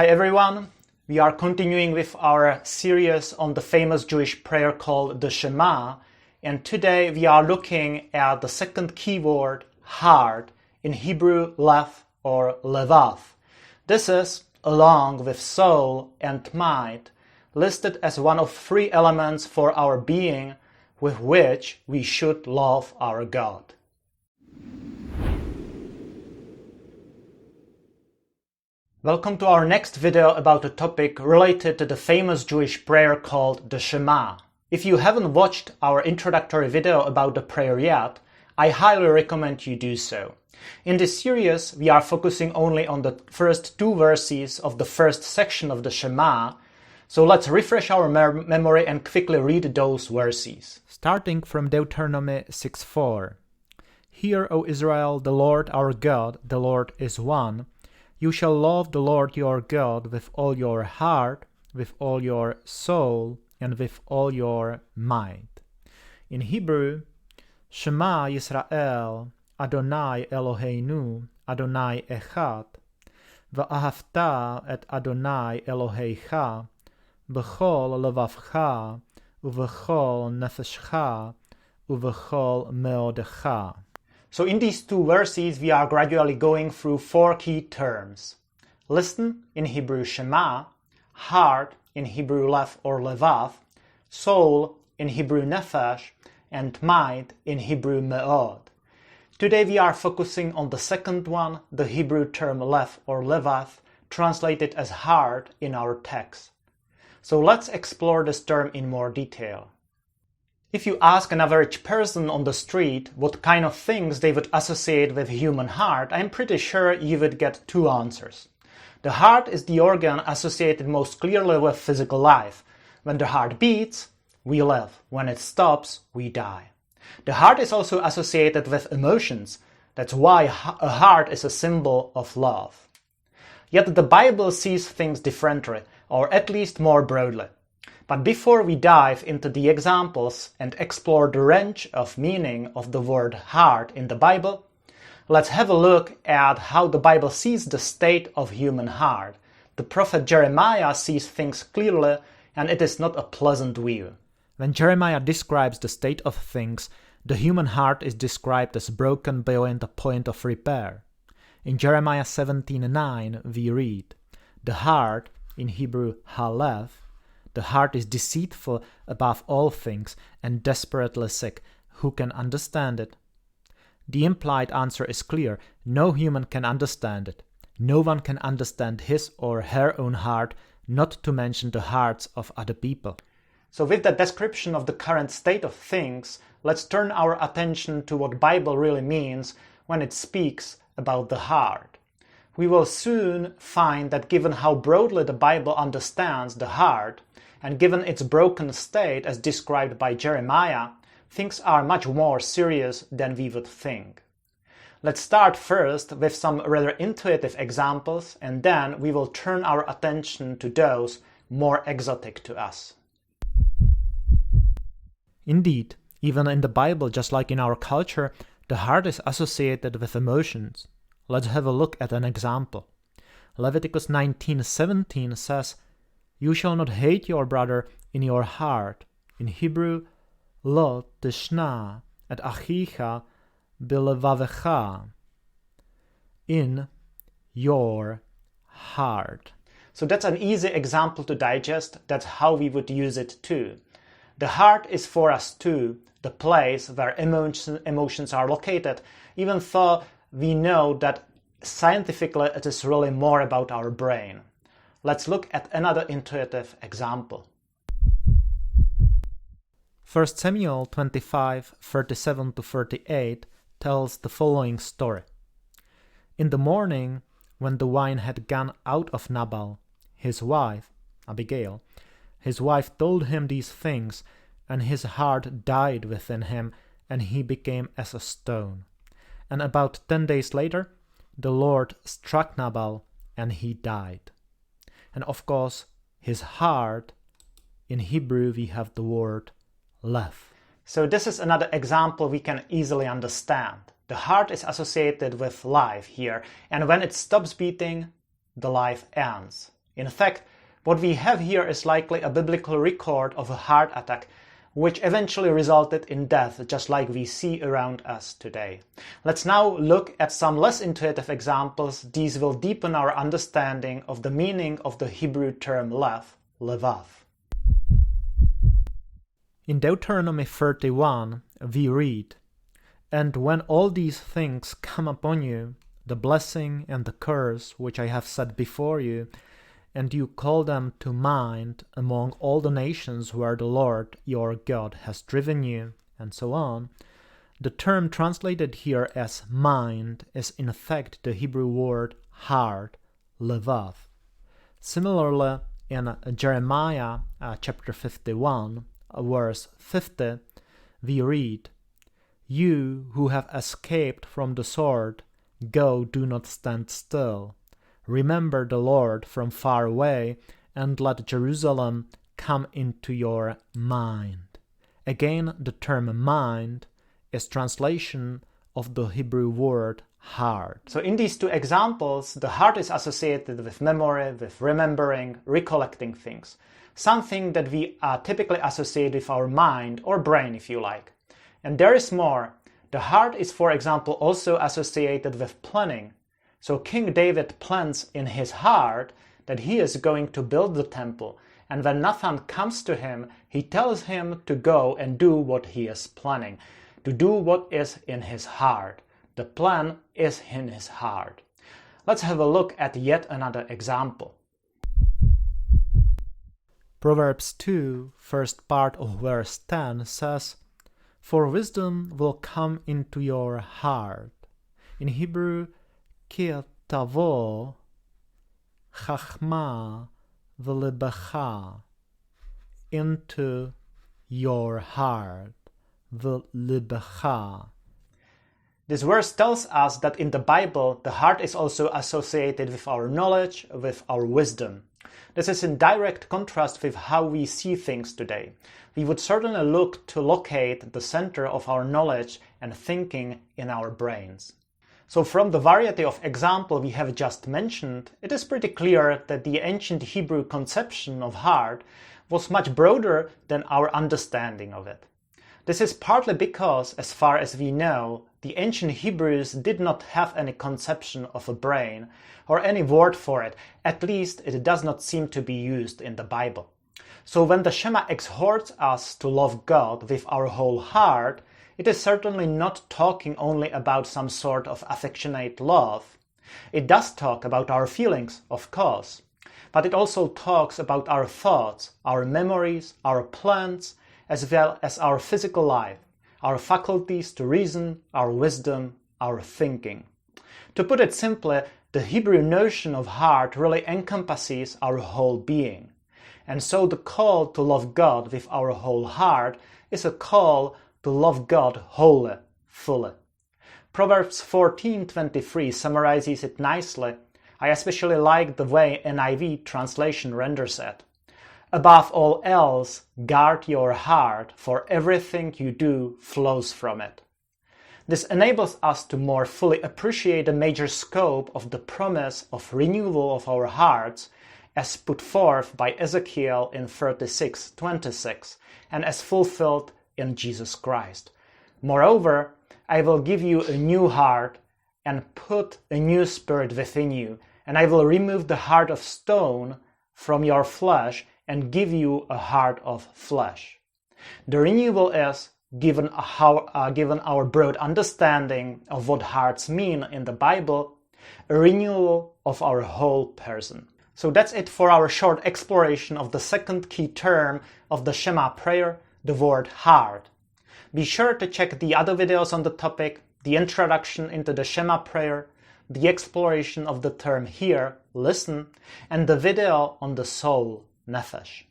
Hi everyone, we are continuing with our series on the famous Jewish prayer called the Shema, and today we are looking at the second keyword, heart, in Hebrew lev or levav. This is, along with soul and mind, listed as one of three elements for our being with which we should love our God. Welcome to our next video about a topic related to the famous Jewish prayer called the Shema. If you haven't watched our introductory video about the prayer yet, I highly recommend you do so. In this series, we are focusing only on the first two verses of the first section of the Shema, so let's refresh our memory and quickly read those verses. Starting from Deuteronomy 6:4. Hear, O Israel, the Lord our God, the Lord is one. You shall love the Lord your God with all your heart, with all your soul, and with all your might. In Hebrew, Shema Yisrael, Adonai Eloheinu, Adonai Echad, Va'ahavta et Adonai Eloheicha, B'chol levavcha, Uv'chol nefeshcha, Uv'chol meodecha. So in these two verses, we are gradually going through four key terms. Listen in Hebrew Shema, heart in Hebrew lev or levav, soul in Hebrew nefesh, and mind in Hebrew meod. Today we are focusing on the second one, the Hebrew term lev or levav, translated as heart in our text. So let's explore this term in more detail. If you ask an average person on the street what kind of things they would associate with human heart, I'm pretty sure you would get two answers. The heart is the organ associated most clearly with physical life. When the heart beats, we live. When it stops, we die. The heart is also associated with emotions. That's why a heart is a symbol of love. Yet the Bible sees things differently, or at least more broadly. But before we dive into the examples and explore the range of meaning of the word heart in the Bible, let's have a look at how the Bible sees the state of human heart. The prophet Jeremiah sees things clearly, and it is not a pleasant view. When Jeremiah describes the state of things, the human heart is described as broken beyond the point of repair. In Jeremiah 17:9 we read, "The heart," in Hebrew halev, "the heart is deceitful above all things and desperately sick. Who can understand it?" The implied answer is clear. No human can understand it. No one can understand his or her own heart, not to mention the hearts of other people. So with that description of the current state of things, let's turn our attention to what Bible really means when it speaks about the heart. We will soon find that given how broadly the Bible understands the heart, and given its broken state as described by Jeremiah, things are much more serious than we would think. Let's start first with some rather intuitive examples, and then we will turn our attention to those more exotic to us. Indeed, even in the Bible, just like in our culture, the heart is associated with emotions. Let's have a look at an example. Leviticus 19:17 says, "You shall not hate your brother in your heart." In Hebrew, "Lo tishna et achicha bilevavecha." In your heart. So that's an easy example to digest. That's how we would use it too. The heart is for us too the place where emotions are located, even though we know that scientifically it is really more about our brain. Let's look at another intuitive example. 1 Samuel 25:37-38 tells the following story. In the morning, when the wine had gone out of Nabal, his wife, Abigail, his wife told him these things, and his heart died within him, and he became as a stone. And about 10 days later, the Lord struck Nabal, and he died. And of course, his heart, in Hebrew we have the word lev. So this is another example we can easily understand. The heart is associated with life here, and when it stops beating, the life ends. In fact, what we have here is likely a biblical record of a heart attack, which eventually resulted in death, just like we see around us today. Let's now look at some less intuitive examples. These will deepen our understanding of the meaning of the Hebrew term levav. In Deuteronomy 31, we read, "And when all these things come upon you, the blessing and the curse which I have set before you, and you call them to mind among all the nations where the Lord your God has driven you," and so on. The term translated here as mind is in fact the Hebrew word heart, levav. Similarly, in Jeremiah chapter 51, verse 50, we read, "You who have escaped from the sword, go, do not stand still. Remember the Lord from far away, and let Jerusalem come into your mind." Again, the term mind is translation of the Hebrew word heart. So in these two examples, the heart is associated with memory, with remembering, recollecting things. Something that we typically associate with our mind or brain, if you like. And there is more. The heart is, for example, also associated with planning. So King David plans in his heart that he is going to build the temple, and when Nathan comes to him, he tells him to go and do what he is planning, to do what is in his heart. The plan is in his heart. Let's have a look at yet another example. Proverbs 2, first part of verse 10 says, "For wisdom will come into your heart." In Hebrew, ki tavo chachma v'libecha, into your heart, v'libecha. This verse tells us that in the Bible, the heart is also associated with our knowledge, with our wisdom. This is in direct contrast with how we see things today. We would certainly look to locate the center of our knowledge and thinking in our brains. So from the variety of examples we have just mentioned, it is pretty clear that the ancient Hebrew conception of heart was much broader than our understanding of it. This is partly because, as far as we know, the ancient Hebrews did not have any conception of a brain or any word for it. At least it does not seem to be used in the Bible. So when the Shema exhorts us to love God with our whole heart, it is certainly not talking only about some sort of affectionate love. It does talk about our feelings, of course, but it also talks about our thoughts, our memories, our plans, as well as our physical life, our faculties to reason, our wisdom, our thinking. To put it simply, the Hebrew notion of heart really encompasses our whole being. And so the call to love God with our whole heart is a call to love God wholly, fully. Proverbs 14:23 summarizes it nicely. I especially like the way NIV translation renders it. "Above all else, guard your heart, for everything you do flows from it." This enables us to more fully appreciate the major scope of the promise of renewal of our hearts as put forth by Ezekiel in 36:26 and as fulfilled in Jesus Christ. "Moreover, I will give you a new heart and put a new spirit within you, and I will remove the heart of stone from your flesh and give you a heart of flesh." The renewal is, given our broad understanding of what hearts mean in the Bible, a renewal of our whole person. So that's it for our short exploration of the second key term of the Shema prayer, the word heart. Be sure to check the other videos on the topic, the introduction into the Shema prayer, the exploration of the term here, listen, and the video on the soul, nefesh.